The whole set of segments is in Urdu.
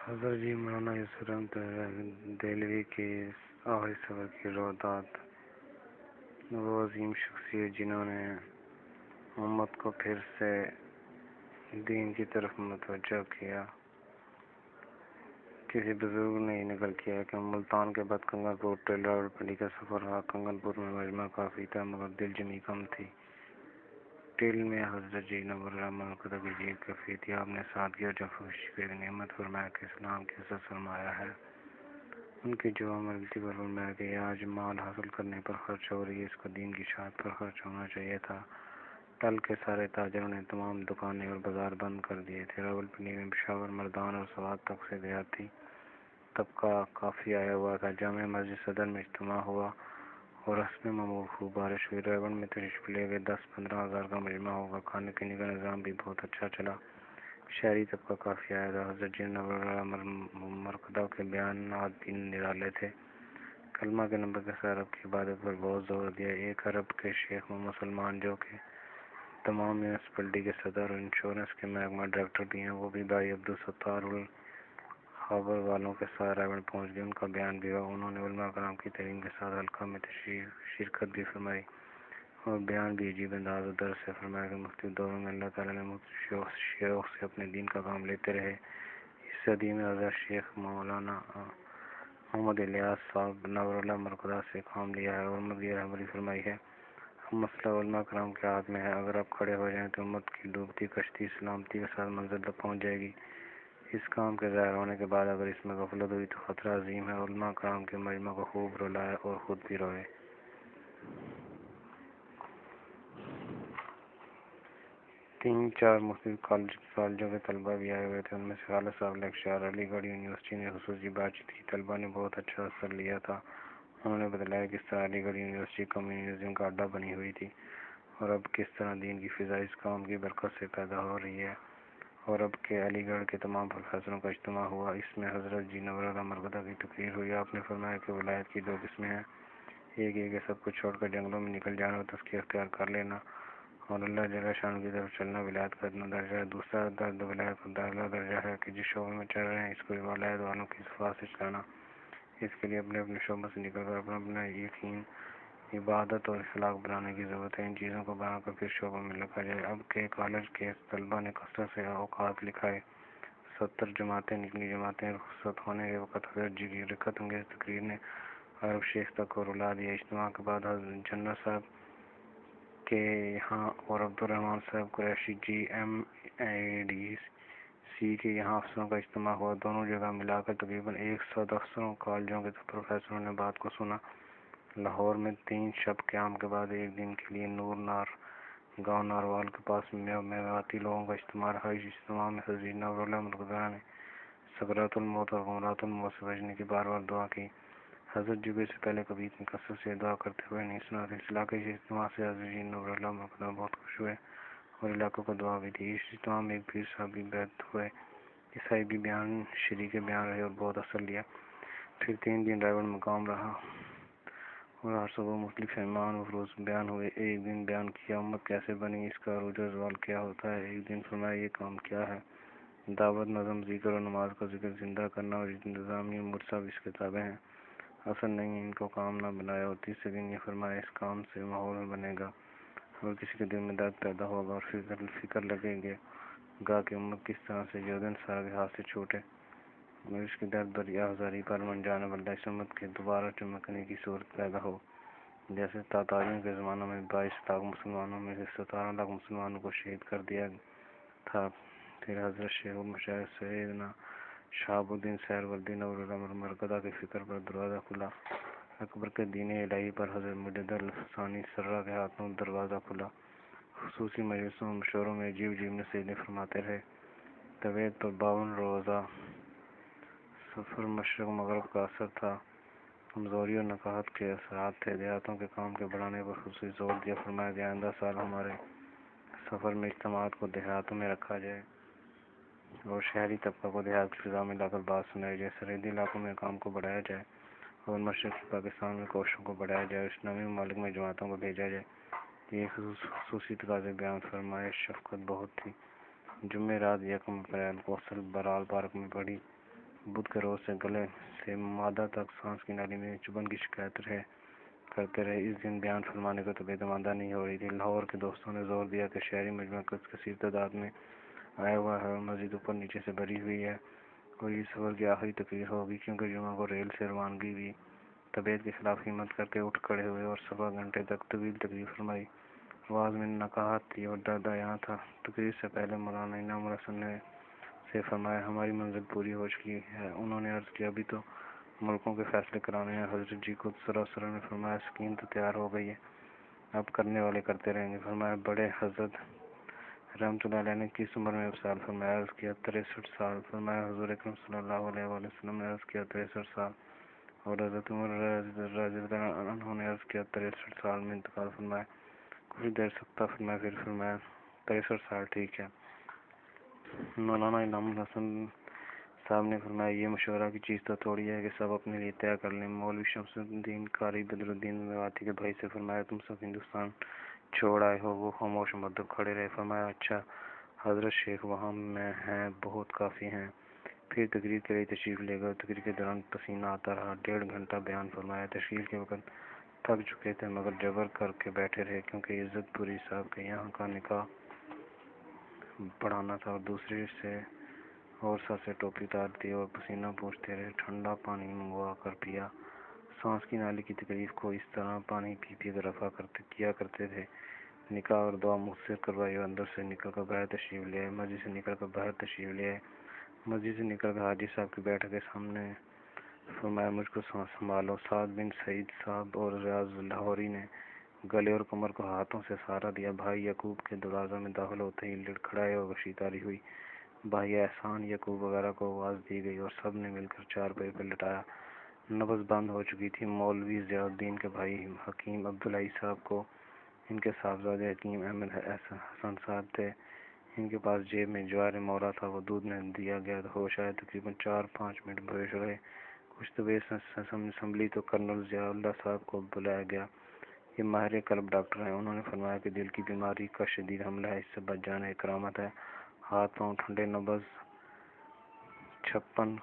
حضرت جی مولانا یوسف رحمت دہلوی کے آخری سفر کی روایات۔ وہ عظیم شخصیت جنہوں نے امت کو پھر سے دین کی طرف متوجہ کیا۔ کسی بزرگ نے یہ نقل کیا کہ ملتان کے بعد کنگن پور ٹریل راولپنڈی کا سفر رہا۔ کنگن پور میں مجمع کافی تھا مگر دل جمعی کم تھی۔ ٹیل میں حضرت جی نور اللہ مرکزہ کی عجیب کیفیت تھی۔ آپ نے سادگی اور جفاکشی کو ایک نعمت فرمایا کہ اسلام کی عزت فرمایا ہے۔ ان کی جواب غلطی پر فرمایا کہ یہ آج مال حاصل کرنے پر خرچ ہو رہی ہے، اس کا دین کی اشاعت پر خرچ ہونا چاہیے تھا۔ ٹل کے سارے تاجروں نے تمام دکانیں اور بازار بند کر دیے تھے۔ راولپنڈی میں پشاور، مردان اور سوات تک سے دیہاتی طبقہ کافی آیا ہوا تھا۔ جامع مسجد صدر میں اجتماع ہوا اور رسم معمول خوب بارش ہوئی۔ ریوڑ میں تشریف لے گئے 10-15 ہزار کا مجمع ہوگا۔ کھانے پینے کا نظام بھی بہت اچھا چلا۔ شہری طبقہ کافی آیا تھا۔ حضرت جی نور اللہ مرکزہ کے بیانات بھی نرالے تھے۔ کلمہ کے نمبر کے ساتھ عرب کی عبادت پر بہت زور دیا۔ ایک عرب کے شیخ محمد سلمان جو کہ تمام میونسپلٹی کے صدر اور انشورنس کے محکمہ ڈائریکٹر بھی ہیں، وہ بھی بھائی عبدالستار الخبر والوں کے ساتھ ریوڑ پہنچ گئے۔ ان کا بیان بھی ہوا۔ انہوں نے علماء کرام کی تعلیم کے ساتھ حلقہ میں شرکت بھی فرمائی اور بیان بھی عجیب انداز و درد سے فرمایا کہ مختلف دوروں میں اللہ تعالیٰ نے مختلف شیوخ سے اپنے دین کا کام لیتے رہے۔ اس صدی میں حضرت شیخ مولانا محمد الیاس صاحب نور اللہ مرکزہ سے کام لیا ہے اور مزید رہبری فرمائی ہے۔ اب مسئلہ علماء کرام کے ہاتھ میں ہے۔ اگر آپ کھڑے ہو جائیں تو امت کی ڈوبتی کشتی سلامتی کے ساتھ منزل تک پہنچ جائے گی۔ اس کام کے ظاہر ہونے کے بعد اگر اس میں غفلت ہوئی تو خطرہ عظیم ہے۔ علماء کرام کے مجمع کو خوب رلائے اور خود بھی روئے۔ 3-4 مختلف کالجوں کے طلباء بھی آئے ہوئے تھے۔ ان میں سے خالد صاحب لیکچرر علی گڑھ یونیورسٹی نے خصوصی بات چیت کی۔ طلباء نے بہت اچھا اثر لیا تھا۔ انہوں نے بتلایا کس طرح علی گڑھ یونیورسٹی کمیونزم کا اڈا بنی ہوئی تھی اور اب کس طرح دین کی فضا اس کام کی برکت سے پیدا ہو رہی ہے، اور اب کہ علی گڑھ کے تمام پروفیسروں کا اجتماع ہوا، اس میں حضرت جی نور اللہ مرکزہ کی تقریر ہوئی۔ آپ نے فرمایا کہ ولایت کی 2 قسمیں ہیں، ایک یہ کہ سب کچھ چھوڑ کر جنگلوں میں نکل جانا اور تزکیہ اختیار کر لینا اور اللہ جل شانہ کی طرف چلنا ولایت کا اتنا درجہ ہے۔ دوسرا درد ولایت کا اعلیٰ درجہ ہے کہ جس شعبے میں چل رہے ہیں اس کو ولایت والوں کی صفات سے چلانا۔ اس کے لیے اپنے اپنے شعبوں سے نکل کر اپنا اپنا یقین، عبادت اور اخلاق بنانے کی ضرورت ہے۔ ان چیزوں کو بنا کر پھر شعبوں میں لگا جائے۔ اب کے کالج کے طلباء نے کثرت سے اوقات لکھائے۔ 70 جماعتیں نکلی۔ جماعتیں رخصت ہونے کے وقت حضرت جی کی رکعت انگیز تقریر نے عرب شیخ تک کو رلا دیا۔ اجتماع کے بعد حضرت جنرل صاحب کے یہاں اور عبدالرحمان صاحب قریشی جی ایم اے ڈی سی کے یہاں افسروں کا اجتماع ہوا۔ دونوں جگہ ملا کر تقریباً 100 افسروں، کالجوں کے پروفیسروں نے بات کو سنا۔ لاہور میں 3 شب قیام کے بعد ایک دن کے لیے گاؤں ناروال کے پاس میواتی لوگوں کا اجتماع رہا۔ اس اجتماع میں حضرت نور اللہ مرکزہ نے سکرات الموت اور غمرات الموت سے بچنے کی بار بار دعا کی۔ حضرت جی کو اس سے پہلے کبھی اتنی کثرت سے دعا کرتے ہوئے نہیں سنا تھا۔ اس علاقے کے اجتماع سے حضرت جی نور اللہ مرکزہ بہت خوش ہوئے اور علاقوں کو دعا بھی دی۔ اس اجتماع میں ایک پیر صاحب بھی بیعت ہوئے۔ عیسائی بھی شریک بیان رہے اور بہت اثر لیا۔ پھر 3 دن ریوڑ مقام رہا اور ہر صبح مختلف ایمان و فروز بیان ہوئے۔ ایک دن بیان کیا امت کیسے بنی، اس کا عروج و زوال کیا ہوتا ہے۔ ایک دن فرمایا یہ کام کیا ہے، دعوت، نظم، ذکر اور نماز کا ذکر زندہ کرنا اور انتظامی امور سب اس کتابیں ہیں، اصل نہیں ان کو کام نہ بنایا۔ اور تیسرے دن یہ فرمایا اس کام سے ماحول بنے گا اور کسی کے دل میں درد پیدا ہوگا اور فکر لگے گا کہ امت کس طرح سے یہودن سارا کے ہاتھ سے چھوٹے اور اس کی درد بری آزاری پر من جانب اللہ اس امت کے دوبارہ چمکنے کی صورت پیدا ہو، جیسے تاتاریوں کے زمانوں میں 22 لاکھ مسلمانوں میں سے 17 لاکھ مسلمانوں کو شہید کر دیا تھا۔ پھر حضرت شیخ المشائخ سیدنا شہاب الدین سہروردی نور اللہ مرکزہ کی فکر پر دروازہ کھلا۔ اکبر کے دین الہی پر حضرت مجدد الثانی سرہ کے ہاتھوں دروازہ کھلا۔ خصوصی مجلسوں اور مشوروں میں عجیب عجیب نصیحتیں فرماتے رہے۔ طویل پر 52 روزہ سفر مشرق مغرب کا اثر تھا۔ کمزوری اور نکاہت کے اثرات تھے۔ دیہاتوں کے کام کے بڑھانے پر خصوصی زور دیا۔ فرمایا کہ آئندہ سال ہمارے سفر میں اجتماعات کو دیہاتوں میں رکھا جائے اور شہری طبقہ کو دیہات کی فضا میں لا کر بات سنائی جائے۔ سرحدی علاقوں میں کام کو بڑھایا جائے اور مشرقی پاکستان میں کوششوں کو بڑھایا جائے اور اسلامی ممالک میں جماعتوں کو بھیجا جائے۔ یہ خصوصی تقاضے بیان فرمائے۔ شفقت بہت تھی۔ جمعہ رات 1 اپریل کو اصل برال پارک میں بڑی بدھ کے روز سے گلے سے مادہ تک سانس کی نالی میں چبھن کی شکایت کرتے رہے۔ اس دن بیان فرمانے کو طبیعت مادہ نہیں ہو رہی تھی۔ لاہور کے دوستوں نے زور دیا کہ شہری مجمع کثیر تعداد میں آیا ہوا ہے اور مسجد اوپر نیچے سے بھری ہوئی ہے اور یہ سفر کی آخری تقریر ہوگی، کیونکہ جمعہ کو ریل سے روانگی بھی۔ طبیعت کے خلاف ہمت کر کے اٹھ کھڑے ہوئے اور سوا گھنٹے تک طویل تقریر فرمائی۔ آواز میں نقاہت تھی اور درد یہاں تھا۔ تقریر سے پہلے مولانا انعام الحسن نے سے فرمایا، ہماری منزل پوری ہو چکی ہے۔ انہوں نے عرض کیا، ابھی تو ملکوں کے فیصلے کرانے ہیں۔ حضرت جی خود سراسر نے فرمایا، اسکیم تو تیار ہو گئی ہے، اب کرنے والے کرتے رہیں گے۔ فرمایا، بڑے حضرت رحمۃ اللہ علیہ نے کس عمر میں وصال فرمایا؟ عرض کیا 63 سال۔ فرمایا، حضور اکرم صلی اللہ علیہ وآلہ وسلم نے عرض کیا 63 سال، اور حضرت عمر رضی اللہ عنہ نے عرض کیا 63 سال میں انتقال فرمایا۔ کچھ دیر سکتہ فرمایا، پھر فرمایا 63 سال ٹھیک ہے۔ مولانا انعام الحسن صاحب نے فرمایا، یہ مشورہ کی چیز تو تھوڑی ہے کہ سب اپنے لیے طے کر لیں۔ مولوی شمس الدین قاری بدر الدین میواتی کے بھائی سے فرمایا، تم سب ہندوستان چھوڑ آئے ہو؟ وہ خاموش مدب کھڑے رہے۔ فرمایا، اچھا حضرت شیخ وہاں میں ہیں، بہت کافی ہیں۔ پھر تقریر کے لیے تشریف لے گئے۔ تقریر کے دوران پسینہ آتا رہا۔ 1.5 گھنٹہ بیان فرمایا۔ تشریف کے وقت تھک چکے تھے مگر جبر کر کے بیٹھے رہے، کیونکہ عزت پوری صاحب کے یہاں کا نکاح پڑھانا تھا اور دوسرے سے اور سر سے ٹوپی اتار دی اور پسینہ پوچھتے رہے۔ ٹھنڈا پانی منگوا کر پیا۔ سانس کی نالی کی تکلیف کو اس طرح پانی پی پی کر رفع کیا کرتے تھے۔ نکاح اور دعا مختصر کروائی اور اندر سے نکل کر باہر تشریف لے آئے۔ مسجد سے نکل کر باہر تشریف لے آئے۔ مسجد سے نکل کر حاجی صاحب کی بیٹھ کے سامنے فرمایا، مجھ کو سنبھالو۔ سعد بن سعید صاحب اور ریاض لاہوری نے گلے اور کمر کو ہاتھوں سے سہارا دیا۔ بھائی یعقوب کے دروازہ میں داخل ہوتے ہی لڑکھڑائے اور وشیتاری ہوئی۔ بھائی احسان، یعقوب وغیرہ کو آواز دی گئی اور سب نے مل کر چارپائی پر لٹایا۔ نبض بند ہو چکی تھی۔ مولوی ضیاء الدین کے بھائی حکیم عبدالحی صاحب کو ان کے صاحبزادے حکیم احمد حسن صاحب تھے، ان کے پاس جیب میں جوار مورا تھا، وہ دودھ میں دیا گیا۔ ہوش آئے تقریباً 4-5 منٹ بےہوش رہے۔ کچھ طبیعت سنبھلی تو کرنل ضیاء اللہ صاحب کو بلایا گیا۔ یہ ماہر قلب ڈاکٹر ہیں۔ انہوں نے فرمایا کہ دل کی بیماری کا شدید حملہ ہے، اس سے بچ جانا ایک کرامت ہے۔ ہاتھ پاؤں ٹھنڈے، نبض 56،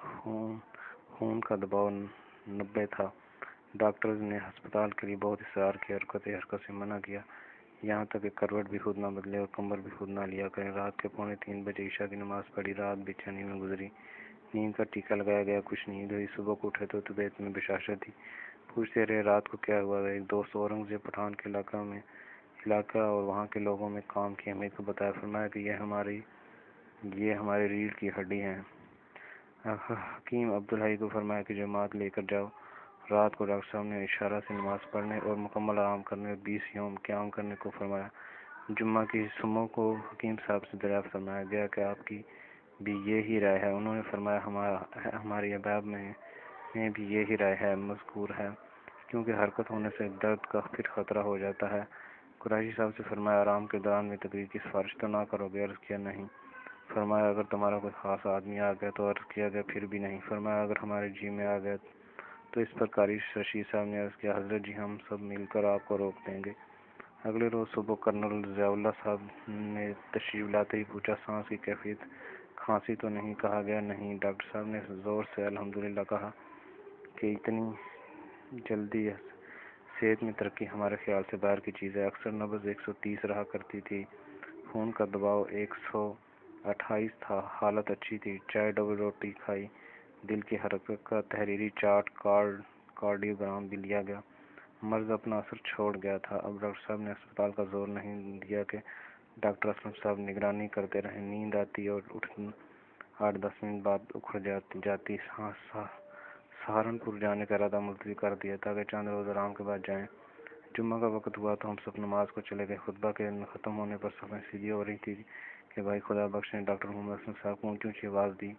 خون کا دباؤ 90 تھا۔ ڈاکٹرز نے ہسپتال کے لیے بہت اصرار کیا اور قطع حرکت سے منع کیا، یہاں تک کہ کروٹ بھی خود نہ بدلے اور کمبل بھی خود نہ لیا کریں۔ رات کے 2:45 بجے عشاء کی نماز پڑھی۔ رات بے چینی میں گزری۔ نیند کا ٹیکا لگایا گیا، کچھ نیند ہوئی۔ صبح کو اٹھے تو طبیعت میں بشاشت تھی۔ پوچھتے رہے رات کو کیا ہوا۔ ایک دوست اورنگزیب پٹھان کے علاقہ اور وہاں کے لوگوں میں کام کی اہمیت کو بتایا۔ فرمایا کہ یہ ہماری ریڑھ کی ہڈی ہیں۔ حکیم عبدالحی کو فرمایا کہ جماعت لے کر جاؤ۔ رات کو ڈاکٹر صاحب نے اشارہ سے نماز پڑھنے اور مکمل آرام کرنے اور 20 یوم قیام کرنے کو فرمایا۔ جمعہ کی صبح کو حکیم صاحب سے دریافت فرمایا گیا کہ آپ کی بھی یہی رائے ہے؟ انہوں نے فرمایا، ہماری احباب میں بھی یہی رائے ہے، مذکور ہے، کیونکہ حرکت ہونے سے درد کا پھر خطرہ ہو جاتا ہے۔ قریشی صاحب سے فرمایا، آرام کے دوران میں تقریر کی سفارش تو نہ کرو گے؟ عرض کیا نہیں۔ فرمایا، اگر تمہارا کوئی خاص آدمی آ گیا تو؟ عرض کیا گیا پھر بھی نہیں۔ فرمایا، اگر ہمارے جی میں آ گیا تو؟ اس پر قاری رشید صاحب نے عرض کیا، حضرت جی ہم سب مل کر آپ کو روک دیں گے۔ اگلے روز صبح کرنل ضیاء اللہ صاحب نے تشریف لاتے ہی پوچھا، سانس کی کیفیت؟ کھانسی تو نہیں؟ کہا گیا نہیں۔ ڈاکٹر صاحب نے زور سے الحمدللہ کہا کہ اتنی جلدی صحت میں ترقی ہمارے خیال سے باہر کی چیز ہے۔ اکثر نبض 130 رہا کرتی تھی، خون کا دباؤ 128 تھا، حالت اچھی تھی۔ چائے ڈبل روٹی کھائی۔ دل کی حرکت کا تحریری چارٹ، کارڈیوگرام بھی لیا گیا۔ مرض اپنا اثر چھوڑ گیا تھا۔ اب ڈاکٹر صاحب نے اسپتال کا زور نہیں دیا کہ ڈاکٹر اسلم صاحب نگرانی کرتے رہے۔ نیند آتی اور اٹھنا 8-10 منٹ بعد اکھڑ جاتی۔ سہارنپور جانے کا ارادہ ملتوی کر دیا تاکہ چند روز آرام کے بعد جائیں۔ جمعہ کا وقت ہوا تو ہم سب نماز کو چلے گئے۔ خطبہ کے ختم ہونے پر صفیں سیدھی ہو رہی تھی کہ بھائی خدا بخش نے ڈاکٹر محمد اسلم صاحب کو اونچی اونچی آواز دی۔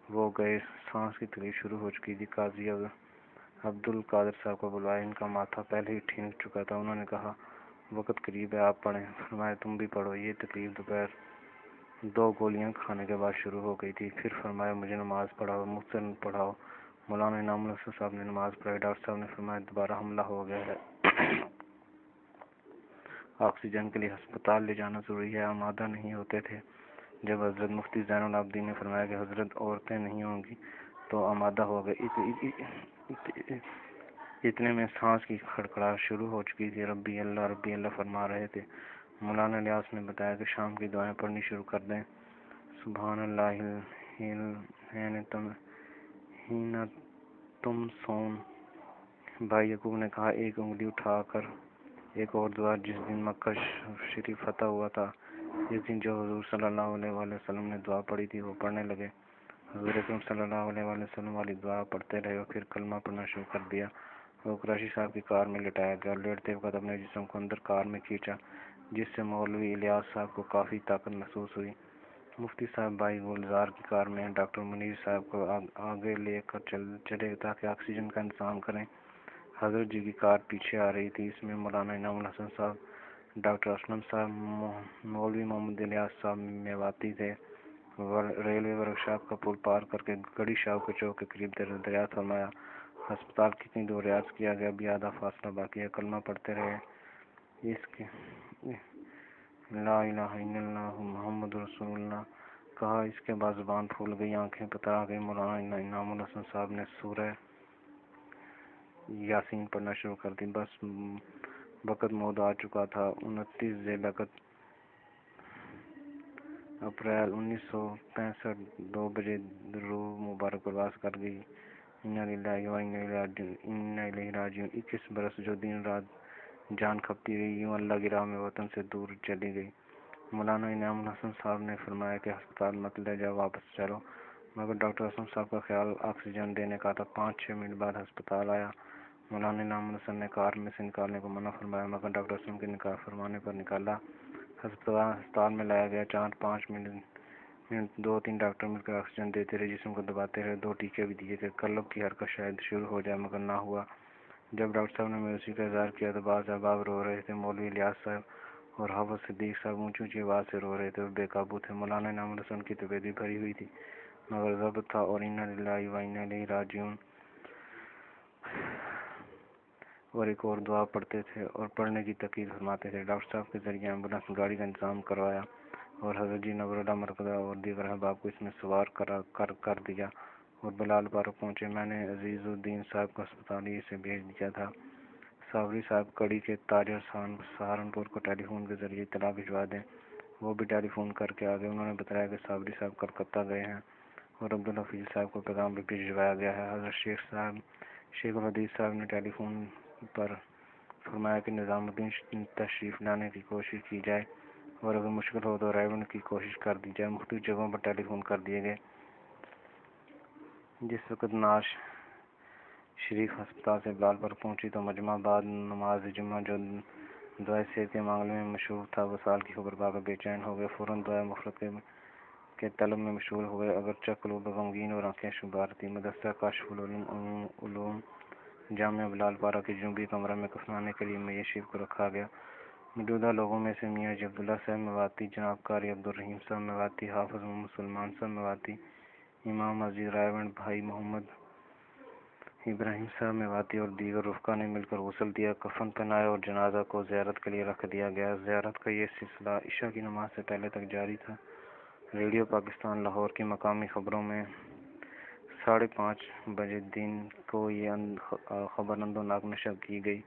وہ گئے۔ سانس کی تکلیف شروع ہو چکی تھی۔ قاضی عبدالقادر صاحب کو بلوایا۔ ان کا ماتھا پہلے ہی ٹھنک چکا تھا۔ انہوں نے کہا، وقت قریب ہے، آپ پڑھیں۔ فرمایا، تم بھی پڑھو۔ یہ تکلیف دوپہر 2 گولیاں کھانے کے بعد شروع ہو گئی تھی۔ پھر فرمایا، مجھے نماز پڑھاؤ، مجھ سے پڑھاؤ۔ مولانا انعام الحسن صاحب نے نماز پڑھائی۔ ڈاکٹر صاحب نے فرمایا، دوبارہ حملہ ہو گیا ہے، آکسیجن کے لیے ہسپتال لے جانا ضروری ہے۔ آمادہ نہیں ہوتے تھے۔ جب حضرت مفتی زین العابدین نے فرمایا کہ حضرت عورتیں نہیں ہوں گی تو آمادہ ہو گئے۔ اتنے میں سانس کی کھڑکھڑاہٹ شروع ہو چکی تھی۔ ربی اللہ فرما رہے تھے۔ مولانا الیاس نے بتایا کہ شام کی دعائیں پڑھنی شروع کر دیں۔ سبحان اللہ حین تمسون۔ بھائی یعقوب نے کہا، ایک انگلی اٹھا کر۔ ایک اور دعا جس دن مکہ شریف فتح ہوا تھا، اس دن جو حضور صلی اللہ علیہ وآلہ وسلم نے دعا پڑھی تھی وہ پڑھنے لگے۔ حضور اکرم صلی اللہ علیہ وآلہ وسلم والی دعا پڑھتے رہے اور پھر کلمہ پڑھنا شروع کر دیا۔ وہ قریشی صاحب کی کار میں لٹایا گیا اور لیٹتے وقت اپنے جسم کو اندر کار میں کھینچا، جس سے مولوی الیاس صاحب کو کافی طاقت محسوس ہوئی۔ مفتی صاحب بھائی گلزار کی کار میں ڈاکٹر منیر صاحب کو آگے لے کر چلے تاکہ آکسیجن کا انتظام کریں۔ حضرت جی کی کار پیچھے آ رہی تھی۔ اس میں مولانا انعام الحسن صاحب، ڈاکٹر اسلم صاحب، مولوی محمد الیاس صاحب میواتی تھے۔ ریلوے ورکشاپ کا پل پار کر کے گڑی شاہ کے چوک کے قریب دریافت فرمایا، ہسپتال کتنی دور؟ ریاض کیا گیا، ابھی آدھا فاصلہ باقی ہے۔ کلمہ پڑھتے رہے۔ اس کے لا الہ الا اللہ محمد رسول اللہ کہا۔ اس کے بعد زبان پھول گئی، آنکھیں پترا گئی۔ مولانا انعام الحسن صاحب نے سورہ یاسین پڑھنا شروع کر دی۔ بس وقت موعود آ چکا تھا۔ 29 ذی القعدہ اپریل 1965 2 بجے روح مبارک پرواز کر گئی۔ انا للہ و انا الیہ راجعون۔ 21 برس جو دن رات جان کھپتی رہی، یوں اللہ کی راہ میں وطن سے دور چلی گئی۔ مولانا انعام الحسن صاحب نے فرمایا کہ ہسپتال مت لے جاؤ، واپس چلو، مگر ڈاکٹر اسلم صاحب کا خیال آکسیجن دینے کا تھا۔ 5-6 منٹ بعد ہسپتال آیا۔ مولانا انعام الحسن نے کار میں سے نکالنے کو منع فرمایا، مگر ڈاکٹر اسلم کے فرمانے پر نکالا۔ ہسپتال میں لایا گیا۔ 4-5 منٹ 2-3 ڈاکٹر مل کر آکسیجن دیتے رہے، جسم کو دباتے رہے، 2 ٹیکے بھی دیے گئے۔ قلب کی حرکت شاید شروع ہو جائے، مگر نہ ہوا۔ جب ڈاکٹر صاحب نے مایوسی کا اظہار کیا تو بعض احباب رو رہے تھے۔ مولوی الیاس صاحب اور حافظ صدیق صاحب اونچی اونچی آواز سے رو رہے تھے اور بے قابو تھے۔ مولانا انعام الحسن کی طبیعت بھی بھری ہوئی تھی، مگر ضبط تھا اور انا للہ و انا الیہ راجعون اور ایک اور دعا پڑھتے تھے اور پڑھنے کی تاکید فرماتے تھے۔ ڈاکٹر صاحب کے ذریعے ایمبولینس گاڑی کا انتظام کروایا اور حضرت جی نور اللہ مرکزہ اور دیگر احباب کو اس میں سوار کر دیا اور بلال پارک پہنچے۔ میں نے عزیز الدین صاحب کو ہسپتال ہی سے بھیج دیا تھا۔ صابری صاحب کڑی کے تاجر سہارنپور کو ٹیلی فون کے ذریعے اطلاع بھجوا دیں۔ وہ بھی ٹیلی فون کر کے آگئے۔ انہوں نے بتایا کہ صابری صاحب کلکتہ گئے ہیں اور عبدالحفیظ صاحب کو پیغام بھی بھجوایا گیا ہے۔ حضرت شیخ الحدیث صاحب نے ٹیلی فون پر فرمایا کہ نظام الدین تشریف لانے کی کوشش کی جائے اور اگر مشکل ہو تو ریونڈ کی کوشش کر دی جائے۔ مختلف جگہوں پر ٹیلی فون کر دیے گئے۔ جس وقت ناز شریف ہسپتال سے بلال پر پہنچی تو مجمع بعد نماز جمعہ جو دعائے صحت کے معاملے میں مشہور تھا، وصال کی خبر پا کر بے چین ہو گئے، فوراً دعائے مغفرت کے طلب میں مشغول ہو گئے۔ اگرچہ قلوب غمگین اور آنکھیں شبار تھیں۔ مدرسہ کاشف العلوم جامعہ بلال پارہ کے جنوبی کمرہ میں کفنانے کے لیے میت شریف کو رکھا گیا۔ موجودہ لوگوں میں سے میاں جی عبداللہ صاحب میواتی، جناب قاری عبدالرحیم صاحب میواتی، حافظ محمد سلمان صاحب میواتی، امام مسجد رائیونڈ بھائی محمد ابراہیم صاحب میواتی اور دیگر رفقا نے مل کر غسل دیا، کفن پہنایا اور جنازہ کو زیارت کے لیے رکھ دیا گیا۔ زیارت کا یہ سلسلہ عشاء کی نماز سے پہلے تک جاری تھا۔ ریڈیو پاکستان لاہور کی مقامی خبروں میں 5:30 بجے دن کو یہ خبر اندوناک نشر کی گئی۔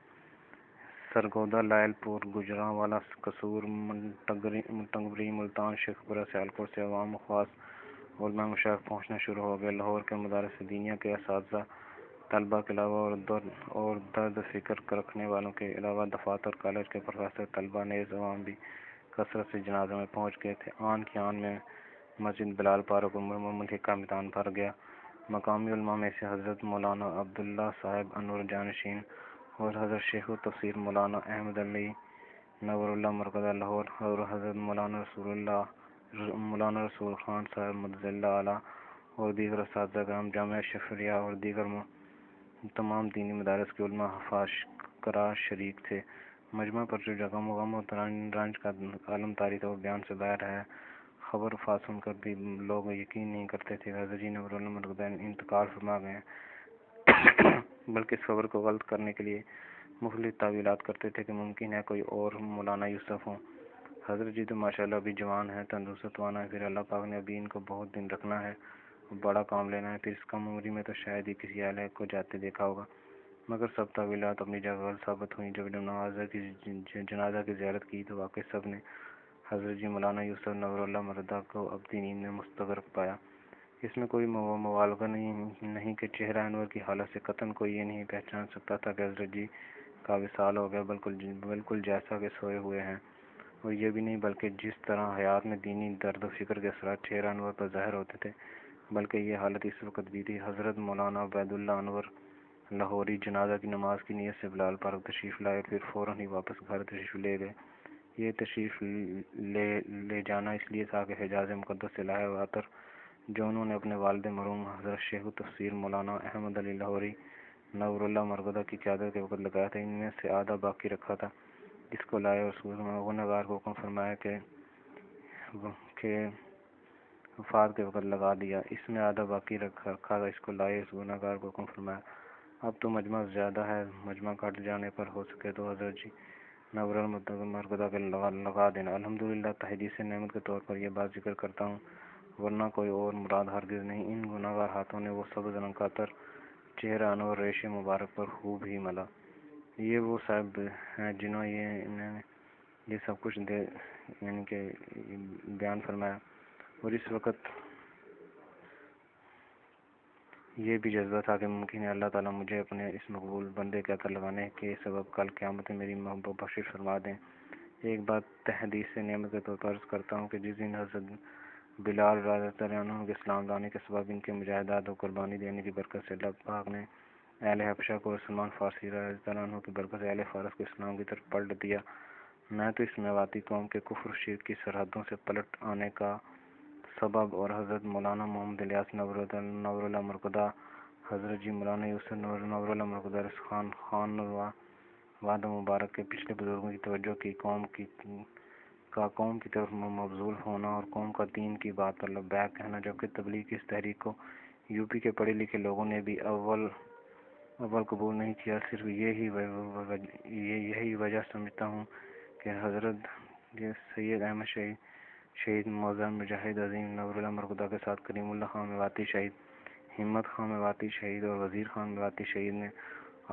سرگودا، لائل پور، گجرانوالہ، قصور، منٹنگبری، ملتان، شیخپورہ، سیالکوٹ سے عوام و خواص، علماء مشائخ پہنچنا شروع ہو گئے۔ لاہور کے مدارس دینیہ کے اساتذہ، طلباء کے علاوہ اور درد فکر رکھنے والوں کے علاوہ دفاتر، کالج کے پروفیسر، طلباء نیز عوام بھی کثرت سے جنازے میں پہنچ گئے تھے۔ آن کی آن میں مسجد بلال پارہ کو ملحقہ میدان بھر گیا۔ مقامی علماء میں سے حضرت مولانا عبداللہ صاحب انور جانشین اور حضرت شیخ التفسیر مولانا احمد علی نور اللہ مرکزہ لاہور اور حضرت مولانا رسول خان صاحب مدظلہ اعلیٰ اور دیگر اساتذہ کرام، جامعہ شفریہ اور دیگر تمام دینی مدارس کے علماء حفاظ قرار شریک تھے۔ مجمع پر جو غم و رنج کا عالم طاری تھا وہ بیان سے باہر ہے۔ خبر وفات سن کر بھی لوگ یقین نہیں کرتے تھے کہ حضرت جی نور اللہ مرکزہ انتقال فرما گئے ہیں، بلکہ اس خبر کو غلط کرنے کے لیے مختلف تعویلات کرتے تھے کہ ممکن ہے کوئی اور مولانا یوسف ہوں۔ حضرت جی تو ماشاءاللہ ابھی جوان ہیں، تندرست توانا ہے، پھر اللہ پاک نے ابھی ان کو بہت دن رکھنا ہے بڑا کام لینا ہے، پھر اس کم عمری میں تو شاید ہی کسی اہل کو جاتے دیکھا ہوگا، مگر سب تعویلات اپنی جگہ غلط ثابت ہوئیں۔ جب جنازہ کی زیارت کی تو واقعی سب نے حضرت جی مولانا یوسف نور اللہ مردا کو اپنی نیند میں مستغرق پایا۔ اس میں کوئی مبالغہ نہیں کہ چہرہ انور کی حالت سے قطعاً کوئی یہ نہیں پہچان سکتا تھا کہ حضرت جی کا وصال ہو گیا، بالکل جیسا کہ سوئے ہوئے ہیں۔ اور یہ بھی نہیں بلکہ جس طرح حیات میں دینی درد و فکر کے اثرات چہرہ انور پر ظاہر ہوتے تھے، بلکہ یہ حالت اس وقت بھی تھی۔ حضرت مولانا عبید اللہ انور لاہوری جنازہ کی نماز کی نیت سے بلال پارک تشریف لائے اور پھر فوراً ہی واپس گھر تشریف لے گئے۔ یہ تشریف لے جانا اس لیے تھا کہ حجاز مقدس سے لایا ہوا عطر جو انہوں نے اپنے والد مرحوم حضرت شیخ التفسیر مولانا احمد علی لاہوری نور اللہ مرغدہ کی قیادت کے وقت لگایا تھا، ان میں سے آدھا باقی رکھا تھا، اس کو لائے اور گنہگار کو حکم فرمایا کہ وفات کے وقت لگا دیا۔ اس میں آدھا باقی رکھا تھا، اس کو لائے اس گنہگار کو حکم فرمایا۔ اب تو مجمع زیادہ ہے، مجمع گھٹ جانے پر ہو سکے تو حضرت جی نور المرغدہ کے لگا دینا۔ الحمدللہ تحدیث نعمت کے طور پر یہ بات ذکر کرتا ہوں، ورنہ کوئی اور مراد ہرگز نہیں۔ ان گنہگار ہاتھوں نے وہ سبز رنگ کا عطر چہرہ انور ریش مبارک پر خوب ہی ملا۔ یہ وہ صاحب ہیں جنہوں یہ سب کچھ یعنی کہ بیان فرمایا، اور اس وقت یہ بھی جذبہ تھا کہ ممکن ہے اللہ تعالیٰ مجھے اپنے اس مقبول بندے کے عطر لگانے کے سبب کل قیامت میں میری محبت بخشش فرما دیں۔ ایک بات تحدیث نعمت کے طور پر عرض کرتا ہوں کہ جس دن حضرت بلال رضی اللہ عنہ کے اسلام لانے کے سبب ان کے مجاہدات اور قربانی دینے کی برکت سے اللہ پاک نے اہل حبشہ کو اور سلمان فارسی رضی اللہ عنہ کی برکت سے اہل فارس کو اسلام کی طرف پلٹ دیا۔ میں تو اس میواتی قوم کے کفر و شرک کی سرحدوں سے پلٹ آنے کا سبب اور حضرت مولانا محمد الیاس نور اللہ مرغدہ، حضرت جی مولانا یوسف نور اللہ مرغدہ خان وعدہ مبارک کے پچھلے بزرگوں کی توجہ کی قوم کی طرف مبذول ہونا اور قوم کا دین کی بات پر لبیک کہنا، جبکہ تبلیغ کی اس تحریک کو یو پی کے پڑھے لکھے لوگوں نے بھی اول قبول نہیں کیا۔ صرف یہی وجہ سمجھتا ہوں کہ حضرت سید احمد شہید معظم مجاہد عظیم نور اللہ مرغدہ کے ساتھ کریم اللہ خان میواتی شہید، ہمت خان میواتی شہید اور وزیر خان میواتی شہید نے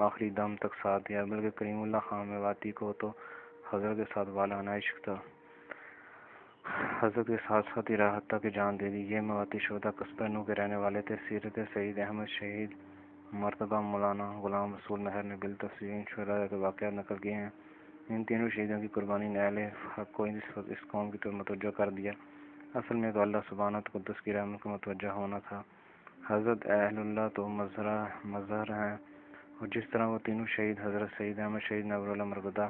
آخری دم تک ساتھ دیا، بلکہ کریم اللہ خان میواتی کو تو حضرت کے ساتھ والا عشق تھا، حضرت کے ساتھ ساتھ راحت تک جان دے دی۔ یہ میواتی شہدا قصبہ نو کے رہنے والے تھے۔ سیرت سید احمد شہید مرتبہ مولانا غلام رسول مہر نے بالتفصیل ان شہداء کے واقعات نقل کیے ہیں۔ ان تینوں شہیدوں کی قربانی نے اہل حق کو اس قوم کی طرف متوجہ کر دیا۔ اصل میں تو اللہ سبحانہ تقدس کی رحمت کو متوجہ ہونا تھا۔ حضرت اہل اللہ تو مظہر ہیں، اور جس طرح وہ تینوں شہید حضرت سید احمد شہید نور اللہ مرغدہ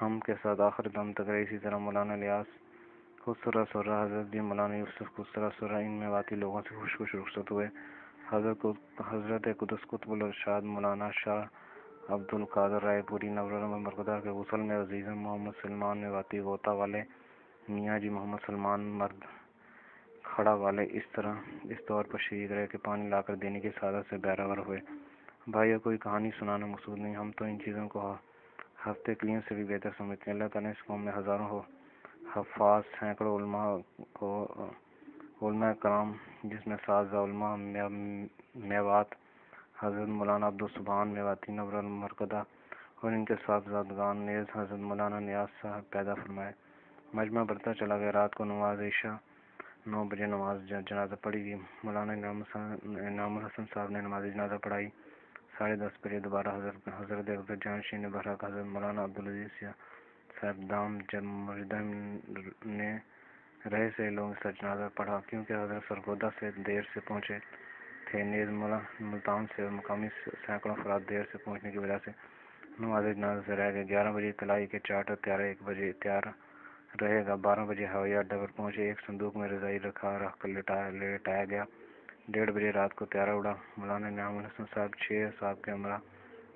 ہم کے ساتھ آخر دم تک رہے، اسی طرح مولانا الیاس خسرہ سرہ، حضرت جی مولانا یوسف خسرہ سرہ ان میواتی لوگوں سے خوش رخصت ہوئے۔ حضرت قدس قطب الارشاد مولانا شاہ عبد القادر رائے پوری نور اللہ مرغدہ کے غسل میں عزیزم محمد سلمان میواتی غوطہ والے، میاں جی محمد سلمان مرد کھڑا والے اس طور پر شریک رہے کہ پانی لا کر دینے کی سعادت سے بہرور ہوئے۔ بھائیو، کوئی کہانی سنانا مقصود نہیں، ہم تو ان چیزوں کو ہفتے کلیوں سے بھی بہتر سمجھتے ہیں۔ اللہ تعالیٰ اس قوم میں ہزاروں حفاظ، سینکڑوں علماء کرام، جس میں اساتذہ علماء میوات حضرت مولانا عبدالسبحان میواتی نور المرغدہ اور ان کے صاحبزادگان نیز حضرت مولانا نیاز صاحب پیدا فرمائے۔ مجمع بڑھتا چلا گیا۔ رات کو نماز عشاء 9 بجے نماز جنازہ پڑھی گئی۔ مولانا انعام الحسن صاحب نے نماز جنازہ پڑھائی۔ 10:30 بجے دوبارہ حضرت اقدس جانشین برحق حضرت مولانا عبدالعزیز صاحب دام جب مجدہ نے رہے سے لوگوں کے ساتھ جنازہ پڑھا، کیونکہ حضرت سرگودا سے دیر سے پہنچے تھے، نیز ملتان سے اور مقامی سینکڑوں افراد دیر سے پہنچنے کی وجہ سے نماز جنازہ سے رہ گئے۔ 11 بجے اطلاعی کے چارٹر طیارہ 1 بجے تیار رہے گا۔ 12 بجے ہوائی اڈے پر پہنچے، ایک صندوق میں رضائی رکھ کر لٹایا گیا۔ 1:30 بجے رات کو طیارہ اڑا۔ مولانا انعام الحسن صاحب 6 صاحب کے ہمراہ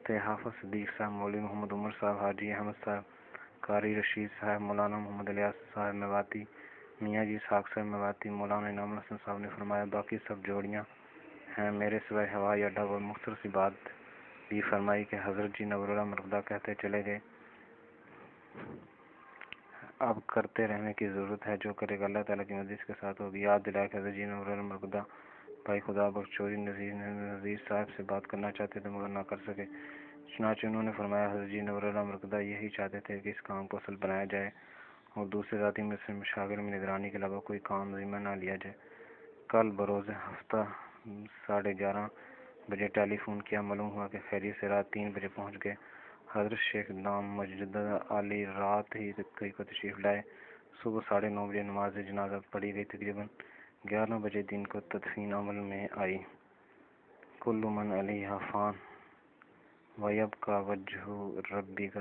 تھے، حافظ صدیق صاحب، مولوی محمد عمر صاحب، حاجی احمد صاحب، قاری رشید صاحب، مولانا محمد الیاس صاحب میواتی، میاں جی اسحاق صاحب میواتی۔ مولانا انعام الحسن صاحب نے فرمایا، باقی سب جوڑیاں ہیں میرے سوائے۔ ہوائی اڈہ پر مختصر سی بات بھی فرمائی کہ حضرت جی نور اللہ مرغدہ کہتے چلے گئے، اب کرتے رہنے کی ضرورت ہے، جو کرے گا اللہ تعالیٰ کی مدد کے ساتھ ہوگی۔ یاد دلایا کہ حضرت جی نور اللہ مرغدہ بھائی خدا بخش چودھری نذیر صاحب سے بات کرنا چاہتے تھے مگر نہ کر سکے۔ چنانچہ انہوں نے فرمایا حضرت جی نوراللہ مرکزہ یہی چاہتے تھے کہ اس کام کو اصل بنایا جائے اور دوسرے ذاتی مشاغل میں نگرانی کے علاوہ کوئی کام ذمہ نہ لیا جائے۔ کل بروز ہفتہ 11:30 بجے ٹیلی فون کیا، معلوم ہوا کہ خیریت سے رات 3 بجے پہنچ گئے۔ حضرت شیخ دام مجدد عالی رات ہی کو تشریف لائے۔ صبح 9:30 بجے نماز جنازہ پڑھی گئی، تقریباً 11 بجے دن کو تدفین عمل میں آئی۔ کل من علیہا فان ویبقی وجہ ربک